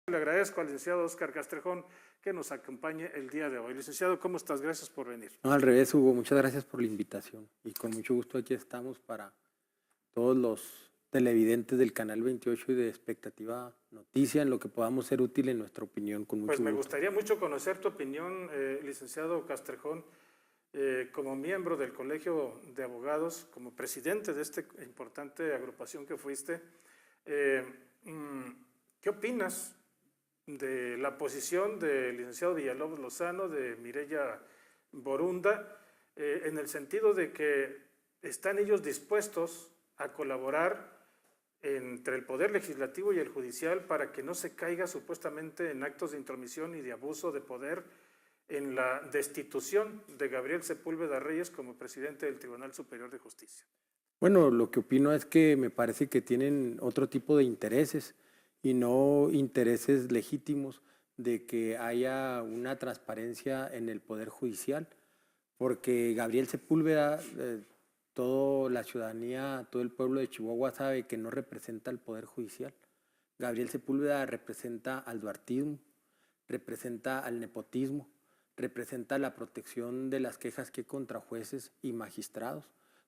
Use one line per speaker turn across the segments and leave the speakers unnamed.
Le agradezco al licenciado Óscar Castrejón que nos acompañe el día de hoy. Licenciado, ¿cómo estás? Gracias por venir.
No, al revés, Hugo, muchas gracias por la invitación y con mucho gusto aquí estamos para todos los televidentes del Canal 28 y de Expectativa Noticia en lo que podamos ser útil en nuestra opinión, con mucho
Pues me
gusto.
gustaría mucho conocer tu opinión, licenciado Castrejón, como miembro del Colegio de Abogados, como presidente de esta importante agrupación que fuiste. ¿Qué opinas de la posición del licenciado Villalobos Lozano, de Mireya Borunda, en el sentido de que están ellos dispuestos a colaborar entre el Poder Legislativo y el Judicial para que no se caiga supuestamente en actos de intromisión y de abuso de poder en la destitución de Gabriel Sepúlveda Reyes como presidente del Tribunal Superior de Justicia?
Bueno, lo que opino es que me parece que tienen otro tipo de intereses y no intereses legítimos de que haya una transparencia en el Poder Judicial, porque Gabriel Sepúlveda, toda la ciudadanía, todo el pueblo de Chihuahua sabe que no representa al Poder Judicial. Gabriel Sepúlveda representa al duartismo, representa al nepotismo, representa la protección de las quejas que hay contra jueces y magistrados.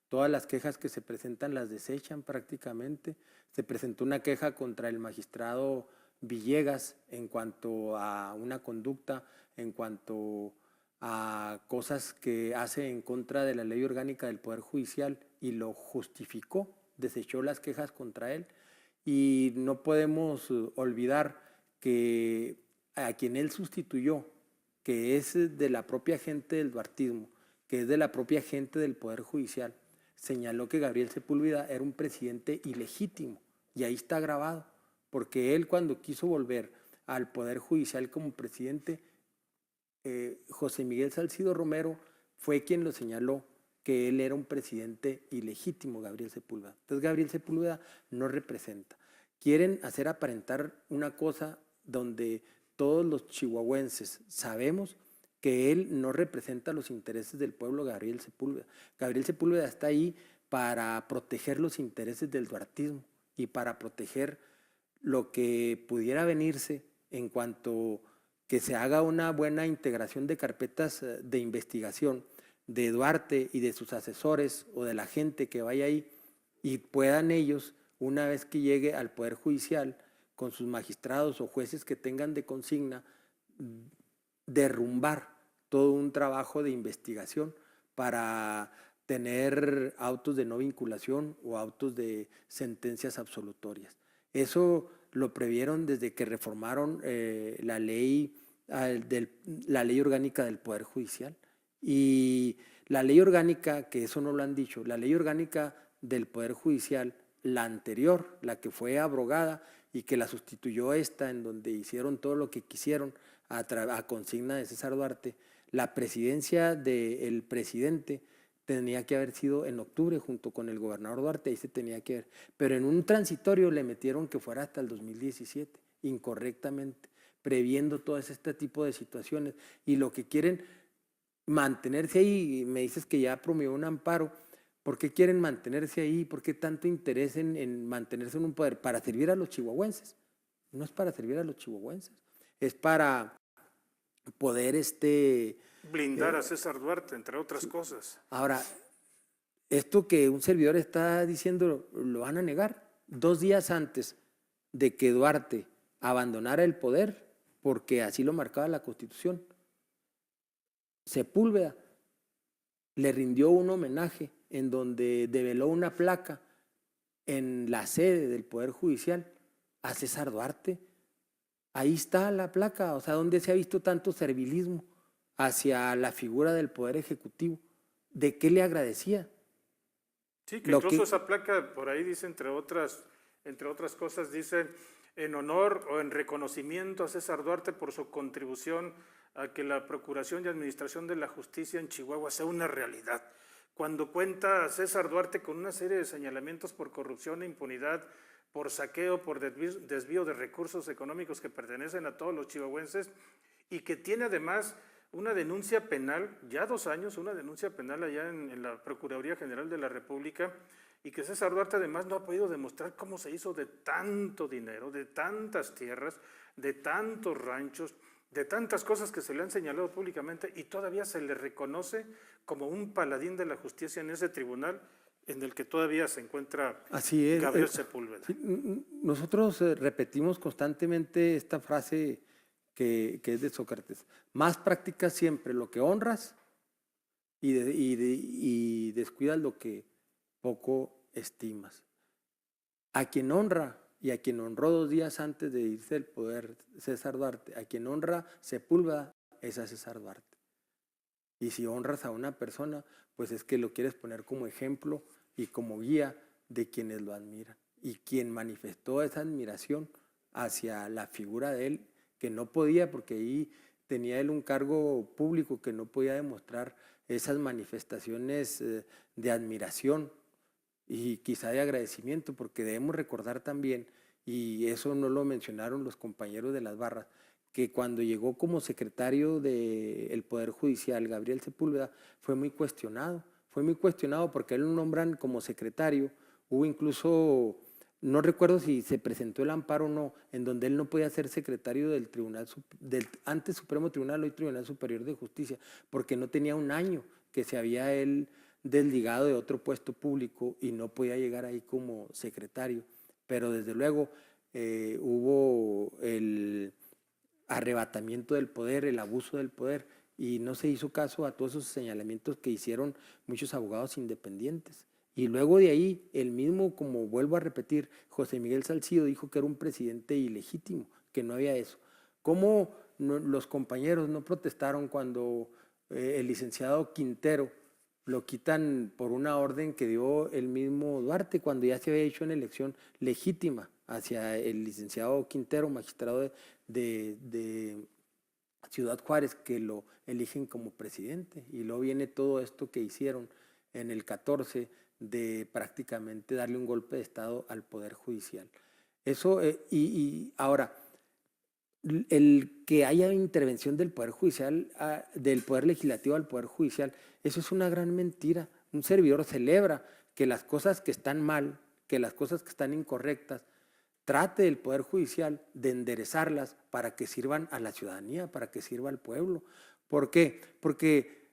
Todas las quejas que se presentan las desechan prácticamente. Se presentó una queja contra el magistrado Villegas en cuanto a una conducta, en cuanto a cosas que hace en contra de la ley orgánica del Poder Judicial y lo justificó, desechó las quejas contra él. Y no podemos olvidar que a quien él sustituyó, que es de la propia gente del duartismo, que es de la propia gente del Poder Judicial, señaló que Gabriel Sepúlveda era un presidente ilegítimo, y ahí está grabado, porque él cuando quiso volver al Poder Judicial como presidente, José Miguel Salcido Romero fue quien lo señaló, que él era un presidente ilegítimo, Gabriel Sepúlveda. Entonces Gabriel Sepúlveda no representa. Quieren hacer aparentar una cosa donde todos los chihuahuenses sabemos que él no representa los intereses del pueblo, Gabriel Sepúlveda. Gabriel Sepúlveda está ahí para proteger los intereses del duartismo y para proteger lo que pudiera venirse en cuanto que se haga una buena integración de carpetas de investigación de Duarte y de sus asesores o de la gente que vaya ahí, y puedan ellos, una vez que llegue al Poder Judicial, con sus magistrados o jueces que tengan de consigna, derrumbar todo un trabajo de investigación para tener autos de no vinculación o autos de sentencias absolutorias. Eso lo previeron desde que reformaron la ley orgánica del Poder Judicial. Y la ley orgánica, que eso no lo han dicho, la ley orgánica del Poder Judicial, la anterior, la que fue abrogada y que la sustituyó esta, en donde hicieron todo lo que quisieron a consigna de César Duarte, la presidencia del presidente tenía que haber sido en octubre junto con el gobernador Duarte, ahí se tenía que ver, pero en un transitorio le metieron que fuera hasta el 2017, incorrectamente, previendo todo este tipo de situaciones, y lo que quieren mantenerse ahí. Me dices que ya promovió un amparo. ¿Por qué quieren mantenerse ahí? ¿Por qué tanto interés en mantenerse en un poder? Para servir a los chihuahuenses. No es para servir a los chihuahuenses, es para poder
blindar a César Duarte, entre otras cosas.
Ahora, esto que un servidor está diciendo lo van a negar 2 días antes de que Duarte abandonara el poder, porque así lo marcaba la Constitución. Sepúlveda le rindió un homenaje en donde develó una placa en la sede del Poder Judicial a César Duarte. Ahí está la placa, o sea, ¿dónde se ha visto tanto servilismo hacia la figura del Poder Ejecutivo? ¿De qué le agradecía?
Sí, que incluso esa placa, por ahí dice, entre otras cosas, dice en honor o en reconocimiento a César Duarte por su contribución a que la Procuración y Administración de la Justicia en Chihuahua sea una realidad. Cuando cuenta César Duarte con una serie de señalamientos por corrupción e impunidad, por saqueo, por desvío de recursos económicos que pertenecen a todos los chihuahuenses, y que tiene además una denuncia penal, ya 2 años, una denuncia penal allá en la Procuraduría General de la República, y que César Duarte además no ha podido demostrar cómo se hizo de tanto dinero, de tantas tierras, de tantos ranchos, de tantas cosas que se le han señalado públicamente y todavía se le reconoce como un paladín de la justicia en ese tribunal en el que todavía se encuentra
Así es,
Gabriel Sepúlveda.
Nosotros repetimos constantemente esta frase que es de Sócrates: más practicas siempre lo que honras y descuidas lo que poco estimas. A quien honra y a quien honró 2 días antes de irse del poder César Duarte, a quien honra Sepúlveda es a César Duarte. Y si honras a una persona, pues es que lo quieres poner como ejemplo y como guía de quienes lo admiran. Y quien manifestó esa admiración hacia la figura de él, que no podía, porque ahí tenía él un cargo público, que no podía demostrar esas manifestaciones de admiración y quizá de agradecimiento, porque debemos recordar también, y eso no lo mencionaron los compañeros de las barras, que cuando llegó como secretario del Poder Judicial, Gabriel Sepúlveda, fue muy cuestionado porque él lo nombran como secretario. Hubo incluso, no recuerdo si se presentó el amparo o no, en donde él no podía ser secretario del Tribunal, del antes Supremo Tribunal, hoy Tribunal Superior de Justicia, porque no tenía un año que se había él desligado de otro puesto público y no podía llegar ahí como secretario. Pero desde luego hubo el arrebatamiento del poder, el abuso del poder, y no se hizo caso a todos esos señalamientos que hicieron muchos abogados independientes. Y luego de ahí, el mismo, como vuelvo a repetir, José Miguel Salcido dijo que era un presidente ilegítimo, que no había eso. ¿Cómo los compañeros no protestaron cuando el licenciado Quintero lo quitan por una orden que dio el mismo Duarte, cuando ya se había hecho una elección legítima hacia el licenciado Quintero, magistrado de Ciudad Juárez, que lo eligen como presidente? Y luego viene todo esto que hicieron en el 14 de prácticamente darle un golpe de Estado al Poder Judicial. Eso, y ahora, el que haya intervención del Poder Judicial, del Poder Legislativo al Poder Judicial, eso es una gran mentira. Un servidor celebra que las cosas que están mal, que las cosas que están incorrectas, trate el Poder Judicial de enderezarlas para que sirvan a la ciudadanía, para que sirva al pueblo. ¿Por qué? Porque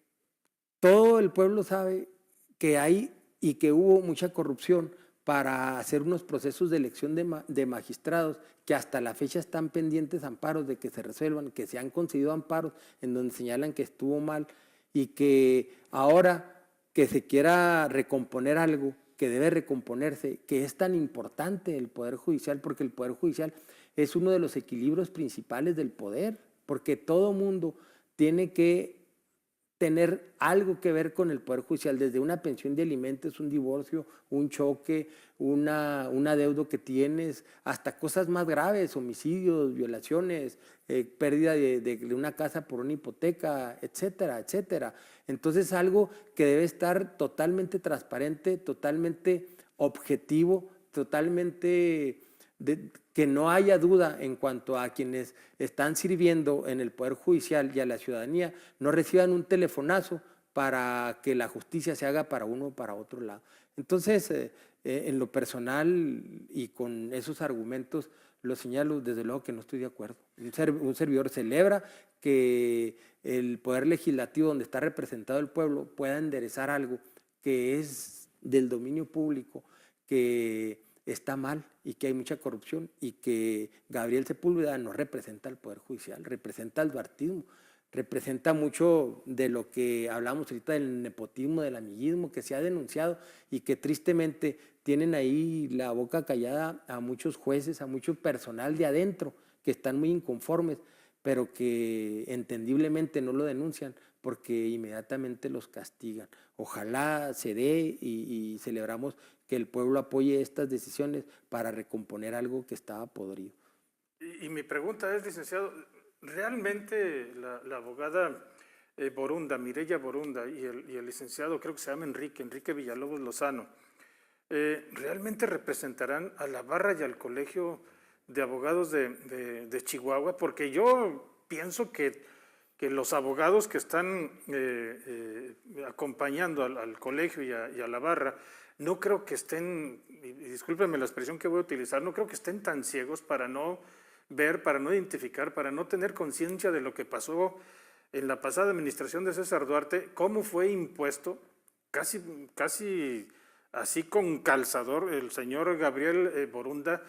todo el pueblo sabe que hay y que hubo mucha corrupción para hacer unos procesos de elección de magistrados que hasta la fecha están pendientes amparos de que se resuelvan, que se han concedido amparos en donde señalan que estuvo mal y que ahora que se quiera recomponer algo que debe recomponerse, que es tan importante el Poder Judicial, porque el Poder Judicial es uno de los equilibrios principales del poder, porque todo mundo tiene que tener algo que ver con el Poder Judicial, desde una pensión de alimentos, un divorcio, un choque, un adeudo que tienes, hasta cosas más graves, homicidios, violaciones, pérdida de una casa por una hipoteca, etcétera, etcétera. Entonces, algo que debe estar totalmente transparente, totalmente objetivo, totalmente que no haya duda en cuanto a quienes están sirviendo en el Poder Judicial y a la ciudadanía, no reciban un telefonazo para que la justicia se haga para uno o para otro lado. Entonces, en lo personal y con esos argumentos, lo señalo, desde luego que no estoy de acuerdo. Un servidor celebra que el Poder Legislativo, donde está representado el pueblo, pueda enderezar algo que es del dominio público, que está mal y que hay mucha corrupción y que Gabriel Sepúlveda no representa al Poder Judicial, representa al duartismo, representa mucho de lo que hablamos ahorita del nepotismo, del amiguismo que se ha denunciado y que tristemente tienen ahí la boca callada a muchos jueces, a mucho personal de adentro que están muy inconformes, pero que entendiblemente no lo denuncian porque inmediatamente los castigan. Ojalá se dé y celebramos que el pueblo apoye estas decisiones para recomponer algo que estaba podrido.
Y mi pregunta es, licenciado, ¿realmente la abogada Borunda, Mireya Borunda, y el licenciado, creo que se llama Enrique Villalobos Lozano, realmente representarán a la barra y al colegio de abogados de Chihuahua? Porque yo pienso que los abogados que están acompañando al colegio y a la barra no creo que estén, y discúlpenme la expresión que voy a utilizar, no creo que estén tan ciegos para no ver, para no identificar, para no tener conciencia de lo que pasó en la pasada administración de César Duarte, cómo fue impuesto, casi así con calzador, el señor Gabriel Borunda,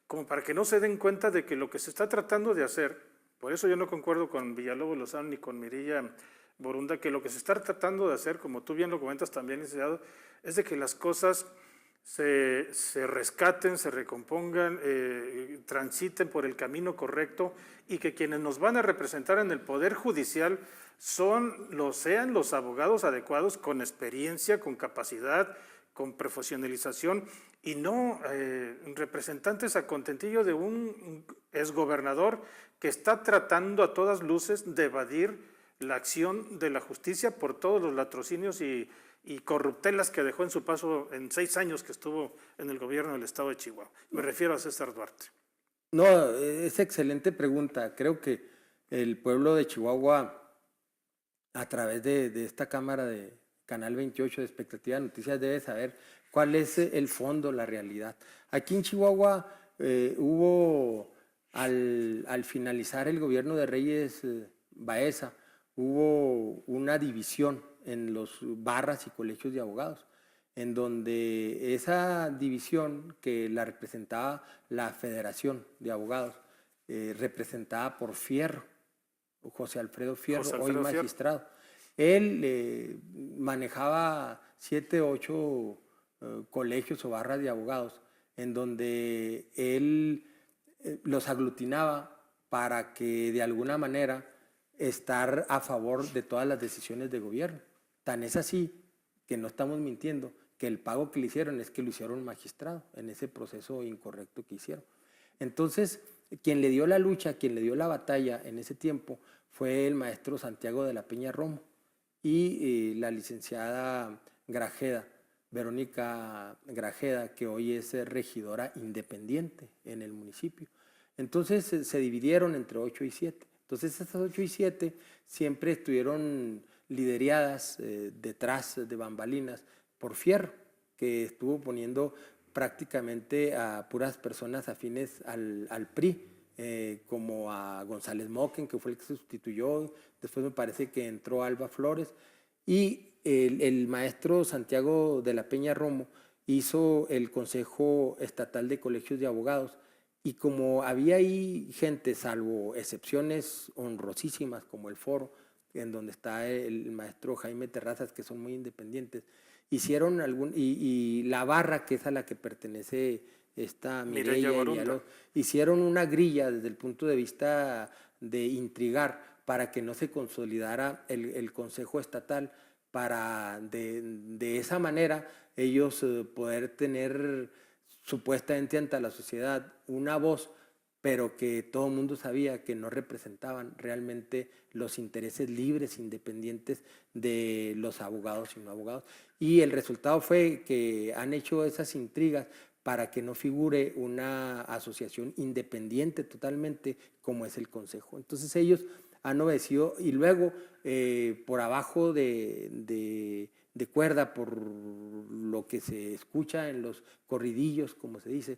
como para que no se den cuenta de que lo que se está tratando de hacer, por eso yo no concuerdo con Villalobos Lozano ni con Mirilla Borunda, que lo que se está tratando de hacer, como tú bien lo comentas también, licenciado, es de que las cosas se rescaten, se recompongan, transiten por el camino correcto y que quienes nos van a representar en el Poder Judicial sean los abogados adecuados con experiencia, con capacidad, con profesionalización y no representantes a contentillo de un exgobernador que está tratando a todas luces de evadir la acción de la justicia por todos los latrocinios y corruptelas que dejó en su paso en 6 años que estuvo en el gobierno del estado de Chihuahua. Me refiero a César Duarte.
No, es excelente pregunta. Creo que el pueblo de Chihuahua, a través de esta cámara de Canal 28 de Expectativa de Noticias, debe saber cuál es el fondo, la realidad. Aquí en Chihuahua hubo, al finalizar el gobierno de Reyes Baeza, hubo una división en los barras y colegios de abogados, en donde esa división que la representaba la Federación de Abogados, representada por Fierro, José Alfredo Fierro, hoy magistrado. Él manejaba 7, 8 colegios o barras de abogados, en donde él los aglutinaba para que de alguna manera estar a favor de todas las decisiones de gobierno. Tan es así que no estamos mintiendo, que el pago que le hicieron es que lo hicieron magistrado en ese proceso incorrecto que hicieron. Entonces, quien le dio la lucha, quien le dio la batalla en ese tiempo fue el maestro Santiago de la Peña Romo y la licenciada Grajeda, Verónica Grajeda, que hoy es regidora independiente en el municipio. Entonces se dividieron entre 8 y 7. Entonces estas 8 y 7 siempre estuvieron lideradas detrás de bambalinas por Fierro, que estuvo poniendo prácticamente a puras personas afines al PRI, como a González Moquen, que fue el que se sustituyó. Después me parece que entró Alba Flores. Y el maestro Santiago de la Peña Romo hizo el Consejo Estatal de Colegios de Abogados. Y como había ahí gente, salvo excepciones honrosísimas como el Foro, en donde está el maestro Jaime Terrazas, que son muy independientes, hicieron y la barra, que es a la que pertenece esta Mireya Villalobos, hicieron una grilla desde el punto de vista de intrigar para que no se consolidara el Consejo Estatal, para de esa manera ellos poder tener supuestamente ante la sociedad una voz, pero que todo el mundo sabía que no representaban realmente los intereses libres, independientes de los abogados y no abogados. Y el resultado fue que han hecho esas intrigas para que no figure una asociación independiente totalmente como es el Consejo. Entonces ellos han obedecido y luego por abajo de cuerda, por lo que se escucha en los corridillos, como se dice,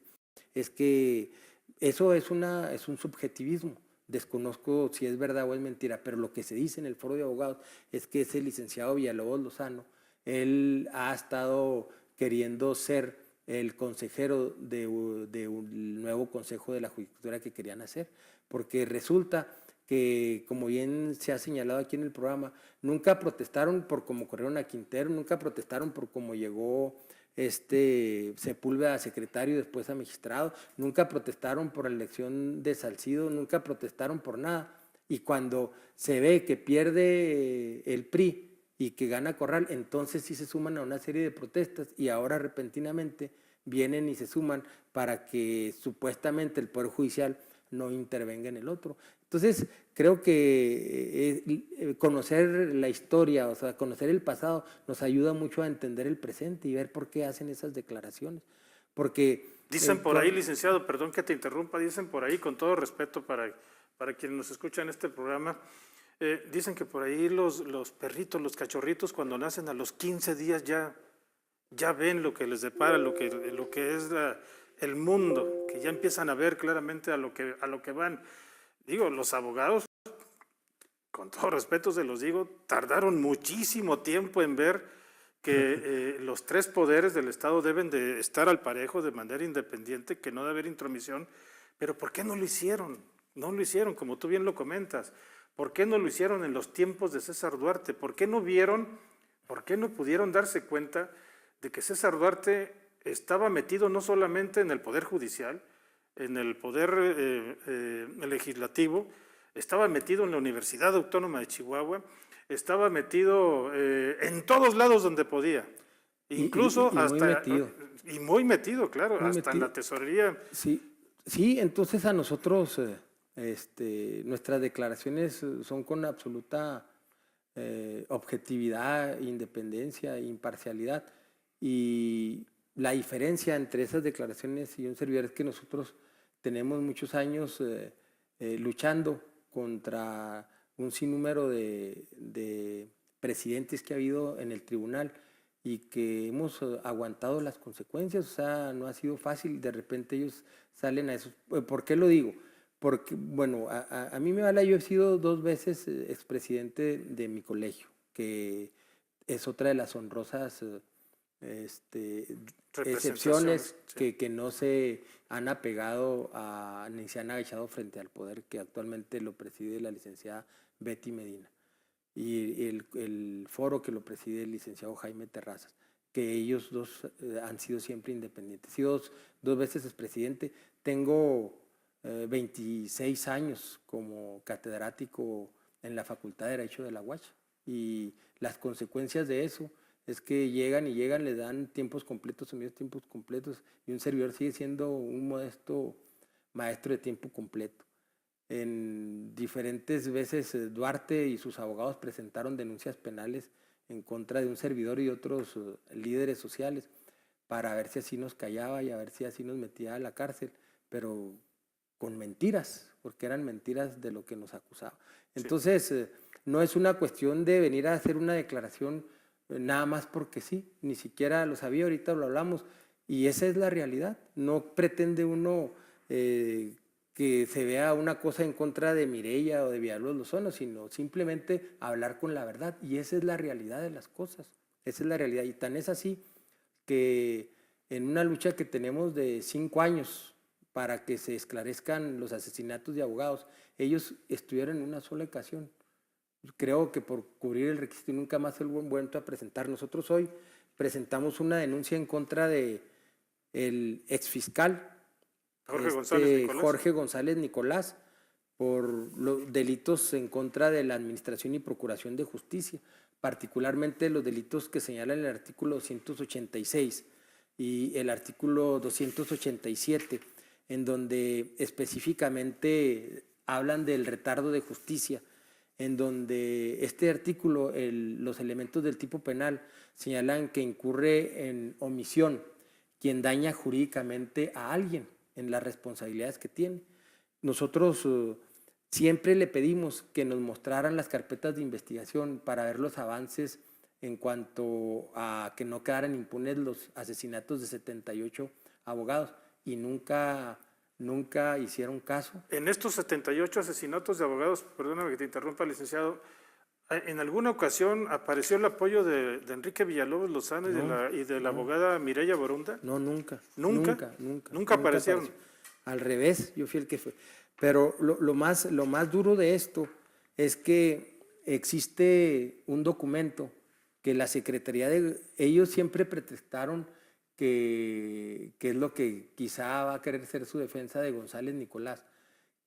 es que eso es un subjetivismo. Desconozco si es verdad o es mentira, pero lo que se dice en el Foro de Abogados es que ese licenciado Villalobos Lozano, él ha estado queriendo ser el consejero de un nuevo consejo de la judicatura que querían hacer, porque resulta que, como bien se ha señalado aquí en el programa, nunca protestaron por cómo corrieron a Quintero, nunca protestaron por cómo llegó Sepúlveda a secretario y después a magistrado, nunca protestaron por la elección de Salcido, nunca protestaron por nada. Y cuando se ve que pierde el PRI y que gana Corral, entonces sí se suman a una serie de protestas y ahora repentinamente vienen y se suman para que supuestamente el Poder Judicial no intervenga en el otro. Entonces, creo que conocer la historia, o sea, conocer el pasado, nos ayuda mucho a entender el presente y ver por qué hacen esas declaraciones. Porque
dicen por ahí, licenciado, perdón que te interrumpa, dicen por ahí, con todo respeto para quienes nos escuchan en este programa, dicen que por ahí los perritos, los cachorritos, cuando nacen a los 15 días ya ya ven lo que les depara, lo que es el mundo, que ya empiezan a ver claramente a lo que van. Digo, los abogados, con todo respeto se los digo, tardaron muchísimo tiempo en ver que los tres poderes del Estado deben de estar al parejo de manera independiente, que no debe haber intromisión, pero ¿por qué no lo hicieron? No lo hicieron, como tú bien lo comentas. ¿Por qué no lo hicieron en los tiempos de César Duarte? ¿Por qué no pudieron darse cuenta de que César Duarte estaba metido no solamente en el Poder Judicial, en el Poder Legislativo, estaba metido en la Universidad Autónoma de Chihuahua, estaba metido en todos lados donde podía, incluso
y
hasta…
muy metido.
Y muy metido, claro,
Muy
hasta en
metido.
la tesorería.
Sí, entonces a nosotros nuestras declaraciones son con absoluta objetividad, independencia, imparcialidad. Y la diferencia entre esas declaraciones y un servidor es que nosotros tenemos muchos años luchando contra un sinnúmero de presidentes que ha habido en el tribunal y que hemos aguantado las consecuencias. O sea, no ha sido fácil, de repente ellos salen a eso. ¿Por qué lo digo? Porque, bueno, a mí me vale, yo he sido 2 veces expresidente de mi colegio, que es otra de las honrosas excepciones
Sí.
que no se han apegado ni se han agachado frente al poder, que actualmente lo preside la licenciada Betty Medina, y el foro que lo preside el licenciado Jaime Terrazas, que ellos dos han sido siempre independientes. He sido dos veces expresidente, tengo 26 años como catedrático en la Facultad de Derecho de la UACH, y las consecuencias de eso es que llegan, les dan tiempos completos o medios tiempos completos, y un servidor sigue siendo un modesto maestro de tiempo completo. En diferentes veces Duarte y sus abogados presentaron denuncias penales en contra de un servidor y otros líderes sociales para ver si así nos callaba y a ver si así nos metía a la cárcel, pero con mentiras, porque eran mentiras de lo que nos acusaba. Entonces, no es una cuestión de venir a hacer una declaración nada más porque sí, ni siquiera lo sabía, ahorita lo hablamos, y esa es la realidad. No pretende uno que se vea una cosa en contra de Mireya o de Villalobos Lozano, sino simplemente hablar con la verdad, y esa es la realidad de las cosas, esa es la realidad, y tan es así que en una lucha que tenemos de 5 años para que se esclarezcan los asesinatos de abogados, ellos estuvieron en una sola ocasión. Creo que por cubrir el requisito y nunca más se han vuelto a presentar. Nosotros hoy presentamos una denuncia en contra del exfiscal Jorge González Nicolás por los delitos en contra de la Administración y Procuración de Justicia, particularmente los delitos que señalan el artículo 286 y el artículo 287, en donde específicamente hablan del retardo de justicia, en donde este artículo, los elementos del tipo penal señalan que incurre en omisión quien daña jurídicamente a alguien en las responsabilidades que tiene. Nosotros siempre le pedimos que nos mostraran las carpetas de investigación para ver los avances en cuanto a que no quedaran impunes los asesinatos de 78 abogados, y nunca hicieron caso.
En estos 78 asesinatos de abogados, perdóname que te interrumpa, licenciado, ¿en alguna ocasión apareció el apoyo de Enrique Villalobos Lozano y de la abogada Mireya Borunda?
No, nunca.
Nunca aparecieron.
Al revés, yo fui el que fue. Pero lo más duro de esto es que existe un documento que la Secretaría ellos siempre pretextaron que es lo que quizá va a querer ser su defensa de González Nicolás,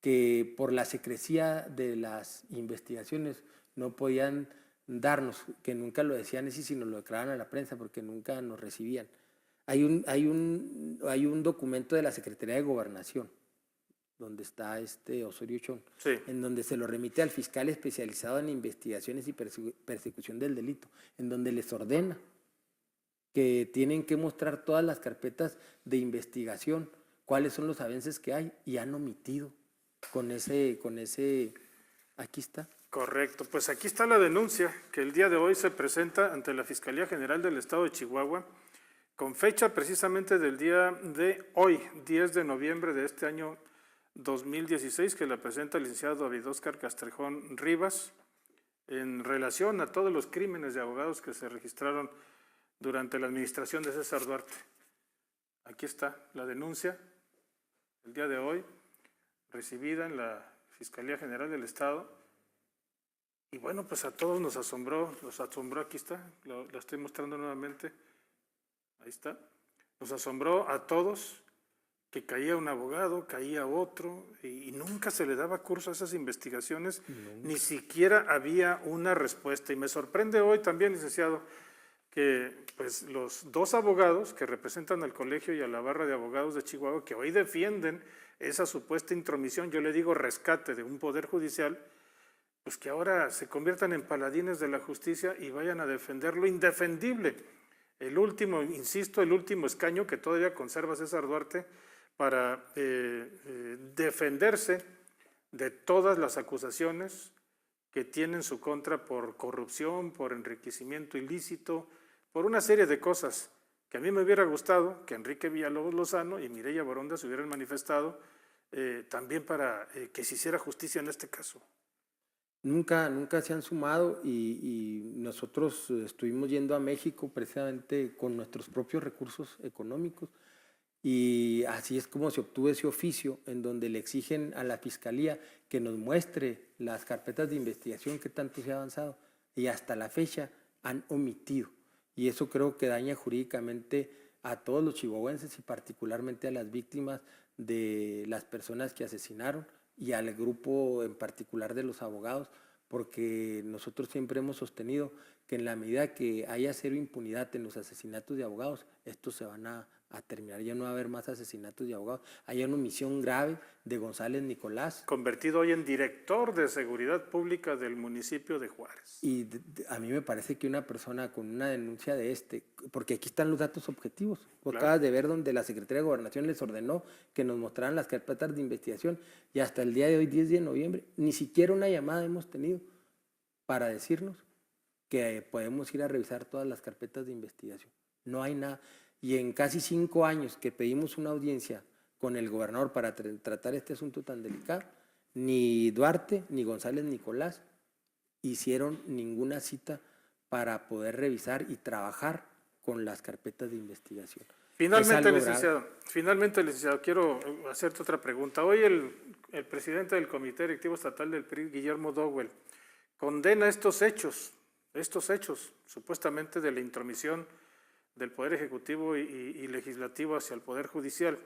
que por la secrecía de las investigaciones no podían darnos, que nunca lo decían así, sino lo declaraban a la prensa porque nunca nos recibían. Hay un documento de la Secretaría de Gobernación, donde está Osorio Chong, sí, en donde se lo remite al fiscal especializado en investigaciones y persecución del delito, en donde les ordena que tienen que mostrar todas las carpetas de investigación, cuáles son los avances que hay, y han omitido con ese, aquí está.
Correcto, pues aquí está la denuncia que el día de hoy se presenta ante la Fiscalía General del Estado de Chihuahua con fecha precisamente del día de hoy, 10 de noviembre de este año 2016, que la presenta el licenciado David Óscar Castrejón Rivas, en relación a todos los crímenes de abogados que se registraron durante la administración de César Duarte. Aquí está la denuncia, el día de hoy, recibida en la Fiscalía General del Estado. Y bueno, pues a todos nos asombró, aquí está, lo estoy mostrando nuevamente, ahí está, nos asombró a todos que caía un abogado, caía otro, y nunca se le daba curso a esas investigaciones, ni siquiera había una respuesta. Y me sorprende hoy también, licenciado, que pues los dos abogados que representan al colegio y a la barra de abogados de Chihuahua, que hoy defienden esa supuesta intromisión, yo le digo rescate de un poder judicial, pues que ahora se conviertan en paladines de la justicia y vayan a defender lo indefendible. El último, insisto, el último escaño que todavía conserva César Duarte para defenderse de todas las acusaciones que tiene en su contra por corrupción, por enriquecimiento ilícito, por una serie de cosas que a mí me hubiera gustado que Enrique Villalobos Lozano y Mireya Boronda se hubieran manifestado también para que se hiciera justicia en este caso.
Nunca se han sumado y nosotros estuvimos yendo a México precisamente con nuestros propios recursos económicos y así es como se obtuvo ese oficio en donde le exigen a la Fiscalía que nos muestre las carpetas de investigación que tanto se ha avanzado y hasta la fecha han omitido. Y eso creo que daña jurídicamente a todos los chihuahuenses y particularmente a las víctimas de las personas que asesinaron y al grupo en particular de los abogados, porque nosotros siempre hemos sostenido que en la medida que haya cero impunidad en los asesinatos de abogados, estos se van a terminar, ya no va a haber más asesinatos de abogados. Hay una omisión grave de González Nicolás.
Convertido hoy en director de Seguridad Pública del municipio de Juárez.
Y a mí me parece que una persona con una denuncia de porque aquí están los datos objetivos, claro. Acabas de ver donde la Secretaría de Gobernación les ordenó que nos mostraran las carpetas de investigación y hasta el día de hoy, 10 de noviembre, ni siquiera una llamada hemos tenido para decirnos que podemos ir a revisar todas las carpetas de investigación. No hay nada. Y en casi 5 años que pedimos una audiencia con el gobernador para tratar este asunto tan delicado, ni Duarte ni González Nicolás hicieron ninguna cita para poder revisar y trabajar con las carpetas de investigación.
Finalmente, licenciado, quiero hacerte otra pregunta. Hoy el presidente del Comité Directivo Estatal del PRI, Guillermo Dowell, condena estos hechos, supuestamente de la intromisión del Poder Ejecutivo y Legislativo hacia el Poder Judicial.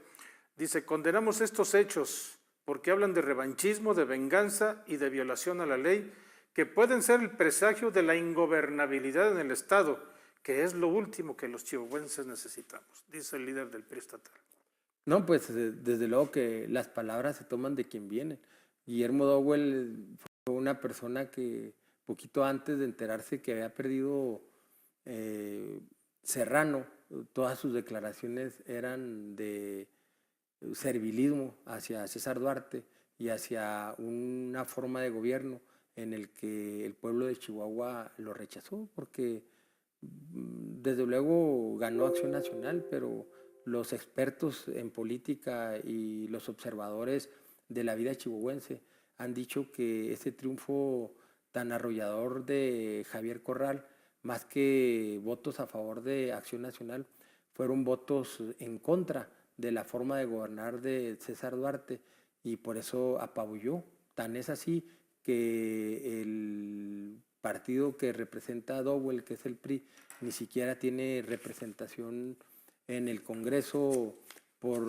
Dice, condenamos estos hechos porque hablan de revanchismo, de venganza y de violación a la ley, que pueden ser el presagio de la ingobernabilidad en el Estado, que es lo último que los chihuahuenses necesitamos, dice el líder del PRI estatal.
No, pues desde luego que las palabras se toman de quien vienen. Guillermo Dowell fue una persona que poquito antes de enterarse que había perdido Serrano, todas sus declaraciones eran de servilismo hacia César Duarte y hacia una forma de gobierno en el que el pueblo de Chihuahua lo rechazó, porque desde luego ganó Acción Nacional, pero los expertos en política y los observadores de la vida chihuahuense han dicho que ese triunfo tan arrollador de Javier Corral, más que votos a favor de Acción Nacional, fueron votos en contra de la forma de gobernar de César Duarte y por eso apabulló. Tan es así que el partido que representa a Dowell, que es el PRI, ni siquiera tiene representación en el Congreso por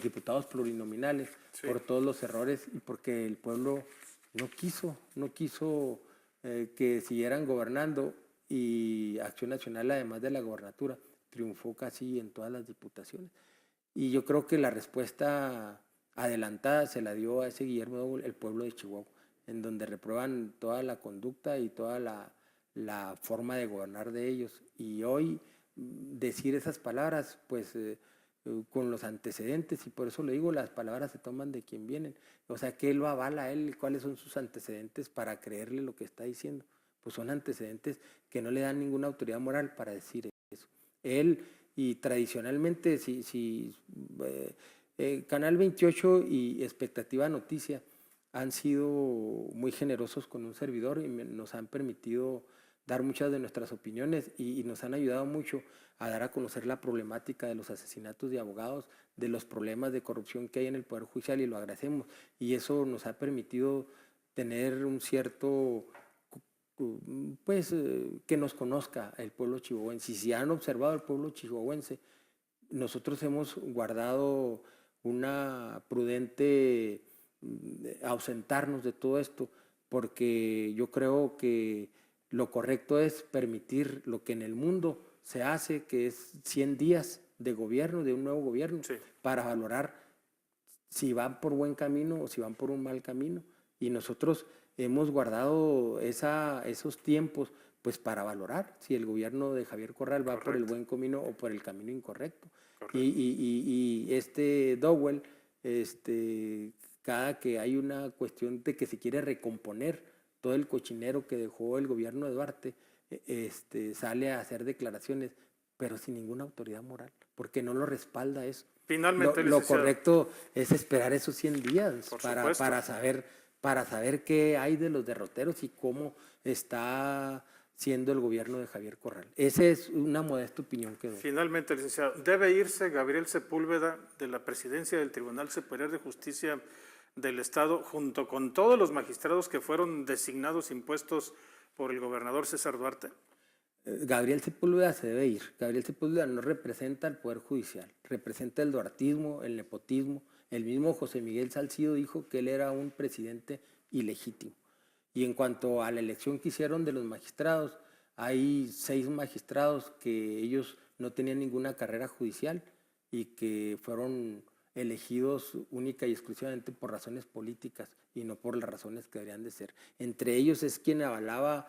diputados plurinominales, sí, por todos los errores y porque el pueblo no quiso que siguieran gobernando y Acción Nacional, además de la gobernatura, triunfó casi en todas las diputaciones. Y yo creo que la respuesta adelantada se la dio a ese Guillermo Dowell, el pueblo de Chihuahua, en donde reprueban toda la conducta y toda la forma de gobernar de ellos. Y hoy decir esas palabras, pues con los antecedentes, y por eso le digo, las palabras se toman de quien vienen. O sea, ¿qué lo avala a él? ¿Cuáles son sus antecedentes para creerle lo que está diciendo? pues son antecedentes que no le dan ninguna autoridad moral para decir eso. Él, y tradicionalmente, Canal 28 y Expectativa Noticia han sido muy generosos con un servidor y nos han permitido dar muchas de nuestras opiniones y nos han ayudado mucho a dar a conocer la problemática de los asesinatos de abogados, de los problemas de corrupción que hay en el Poder Judicial, y lo agradecemos. Y eso nos ha permitido tener un cierto, pues, que nos conozca el pueblo chihuahuense. Y si han observado el pueblo chihuahuense, nosotros hemos guardado una prudente ausentarnos de todo esto, porque yo creo que lo correcto es permitir lo que en el mundo se hace, que es 100 días de gobierno, de un nuevo gobierno, sí, para valorar si van por buen camino o si van por un mal camino. Y nosotros hemos guardado esos tiempos pues para valorar si el gobierno de Javier Corral va por el buen camino o por el camino incorrecto. Y Dowell, cada que hay una cuestión de que se quiere recomponer todo el cochinero que dejó el gobierno de Duarte, sale a hacer declaraciones, pero sin ninguna autoridad moral, porque no lo respalda eso.
Finalmente,
lo correcto es esperar esos 100 días para saber qué hay de los derroteros y cómo está siendo el gobierno de Javier Corral. Esa es una modesta opinión que doy.
Finalmente, licenciado, ¿debe irse Gabriel Sepúlveda de la presidencia del Tribunal Superior de Justicia del Estado junto con todos los magistrados que fueron designados, impuestos por el gobernador César Duarte?
Gabriel Sepúlveda se debe ir. Gabriel Sepúlveda no representa al Poder Judicial, representa el duartismo, el nepotismo. El mismo José Miguel Salcido dijo que él era un presidente ilegítimo. Y en cuanto a la elección que hicieron de los magistrados, hay 6 magistrados que ellos no tenían ninguna carrera judicial y que fueron elegidos única y exclusivamente por razones políticas y no por las razones que deberían de ser. Entre ellos es quien avalaba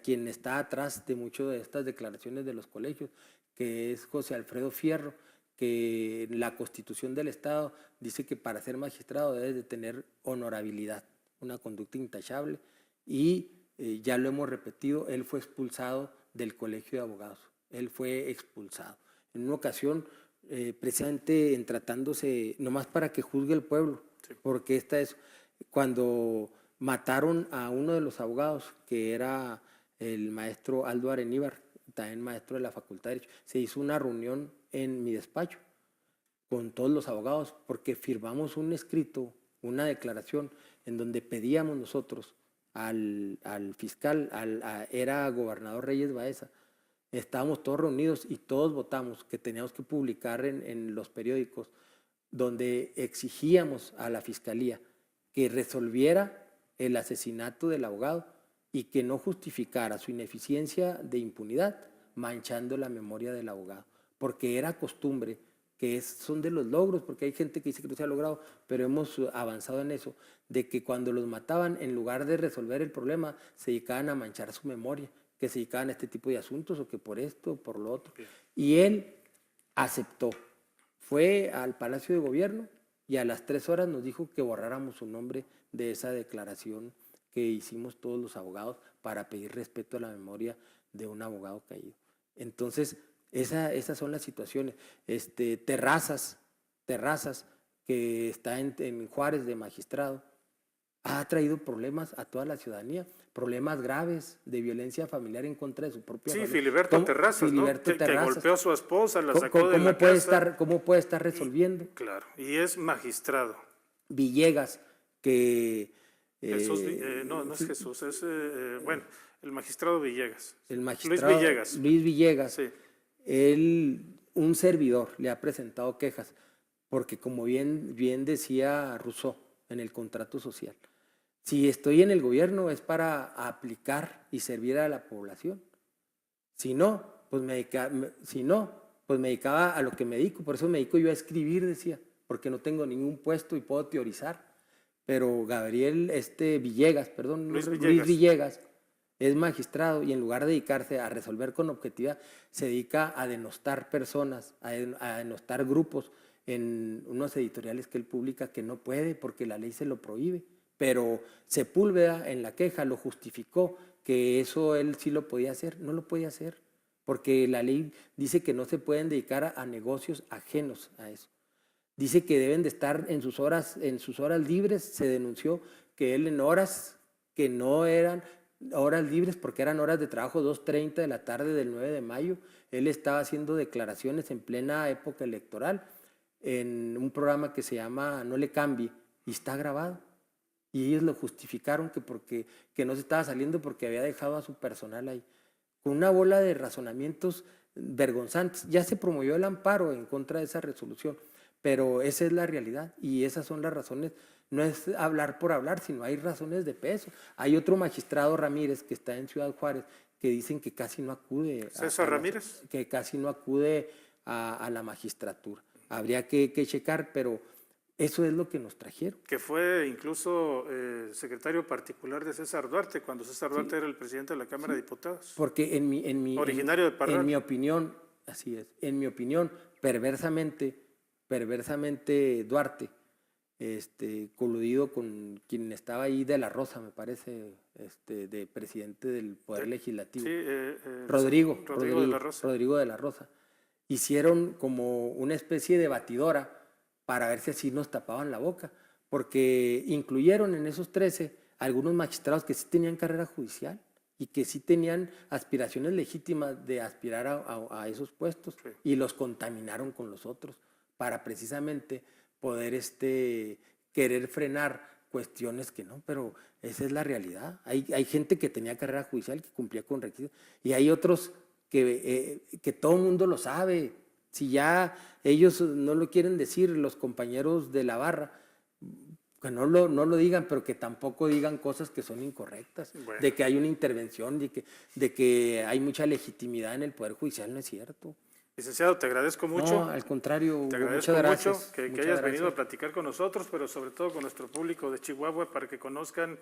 quien está atrás de muchas de estas declaraciones de los colegios, que es José Alfredo Fierro, que la Constitución del Estado dice que para ser magistrado debes de tener honorabilidad, una conducta intachable, y ya lo hemos repetido, él fue expulsado del Colegio de Abogados, él fue expulsado. En una ocasión, precisamente en tratándose, nomás para que juzgue el pueblo, sí, porque esta es cuando mataron a uno de los abogados, que era el maestro Aldo Areníbar, también maestro de la Facultad de Derecho. Se hizo una reunión en mi despacho con todos los abogados porque firmamos un escrito, una declaración en donde pedíamos nosotros al fiscal, era gobernador Reyes Baeza, estábamos todos reunidos y todos votamos que teníamos que publicar en los periódicos, donde exigíamos a la fiscalía que resolviera el asesinato del abogado y que no justificara su ineficiencia de impunidad manchando la memoria del abogado, porque era costumbre, que son de los logros, porque hay gente que dice que no se ha logrado, pero hemos avanzado en eso, de que cuando los mataban, en lugar de resolver el problema, se dedicaban a manchar su memoria, que se dedicaban a este tipo de asuntos, o que por esto, o por lo otro. Y él aceptó, fue al Palacio de Gobierno y a las 3 horas nos dijo que borráramos su nombre de esa declaración que hicimos todos los abogados para pedir respeto a la memoria de un abogado caído. Entonces, esas son las situaciones. Terrazas, que está en Juárez de magistrado, ha traído problemas a toda la ciudadanía, problemas graves de violencia familiar en contra de su propia familia.
Sí, Filiberto Terrazas,
Filiberto
¿no?
Terrazas.
Que golpeó a su esposa, la sacó de la casa.
¿Cómo puede estar resolviendo?
Claro, y es magistrado.
Villegas, que...
Jesús, no es Jesús, es, bueno, el magistrado Villegas.
El magistrado Luis Villegas. Sí. Un servidor le ha presentado quejas, porque como bien decía Rousseau en el contrato social, si estoy en el gobierno es para aplicar y servir a la población. Si no, pues me dedicaba a lo que me dedico. Por eso me dedico yo a escribir, decía, porque no tengo ningún puesto y puedo teorizar. Pero Luis Villegas es magistrado y en lugar de dedicarse a resolver con objetividad, se dedica a denostar personas, a denostar grupos en unos editoriales que él publica que no puede porque la ley se lo prohíbe. Pero Sepúlveda en la queja lo justificó, que eso él sí lo podía hacer. No lo podía hacer, porque la ley dice que no se pueden dedicar a negocios ajenos a eso. Dice que deben de estar en sus horas libres. Se denunció que él en horas que no eran horas libres, porque eran horas de trabajo, 2:30 de la tarde del 9 de mayo, él estaba haciendo declaraciones en plena época electoral en un programa que se llama No le cambie, y está grabado. Y ellos lo justificaron que no se estaba saliendo porque había dejado a su personal ahí. Con una bola de razonamientos vergonzantes. Ya se promovió el amparo en contra de esa resolución, pero esa es la realidad y esas son las razones. No es hablar por hablar, sino hay razones de peso. Hay otro magistrado, Ramírez, que está en Ciudad Juárez, que dicen que casi no acude.
¿César Ramírez?
Que casi no acude a la magistratura. Habría que checar, pero eso es lo que nos trajeron.
Que fue incluso secretario particular de César Duarte, cuando César Duarte era el presidente de la Cámara de Diputados.
Porque
originario de Parral.
En mi opinión, así es, en mi opinión, perversamente Duarte, coludido con quien estaba ahí de la Rosa, me parece, de presidente del Poder Legislativo.
Sí,
Rodrigo
de la Rosa.
Rodrigo de la Rosa. Hicieron como una especie de batidora para ver si así nos tapaban la boca, porque incluyeron en esos 13 algunos magistrados que sí tenían carrera judicial y que sí tenían aspiraciones legítimas de aspirar a esos puestos, sí. Y los contaminaron con los otros para precisamente poder querer frenar cuestiones que no, pero esa es la realidad. Hay gente que tenía carrera judicial que cumplía con requisitos y hay otros que todo el mundo lo sabe. Si ya ellos no lo quieren decir, los compañeros de la barra, que no lo digan, pero que tampoco digan cosas que son incorrectas, bueno, de que hay una intervención, de que hay mucha legitimidad en el Poder Judicial, no es cierto.
Licenciado, te agradezco mucho.
No, al contrario,
te agradezco
muchas gracias.
Mucho que hayas venido a platicar con nosotros, pero sobre todo con nuestro público de Chihuahua, para que conozcan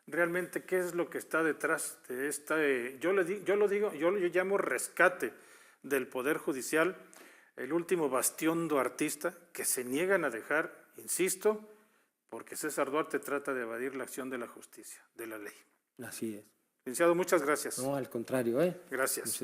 realmente qué es lo que está detrás de esta, yo lo llamo rescate del Poder Judicial, el último bastión duartista que se niegan a dejar, insisto, porque César Duarte trata de evadir la acción de la justicia, de la ley.
Así es.
Licenciado, muchas gracias.
No, al contrario.
Gracias.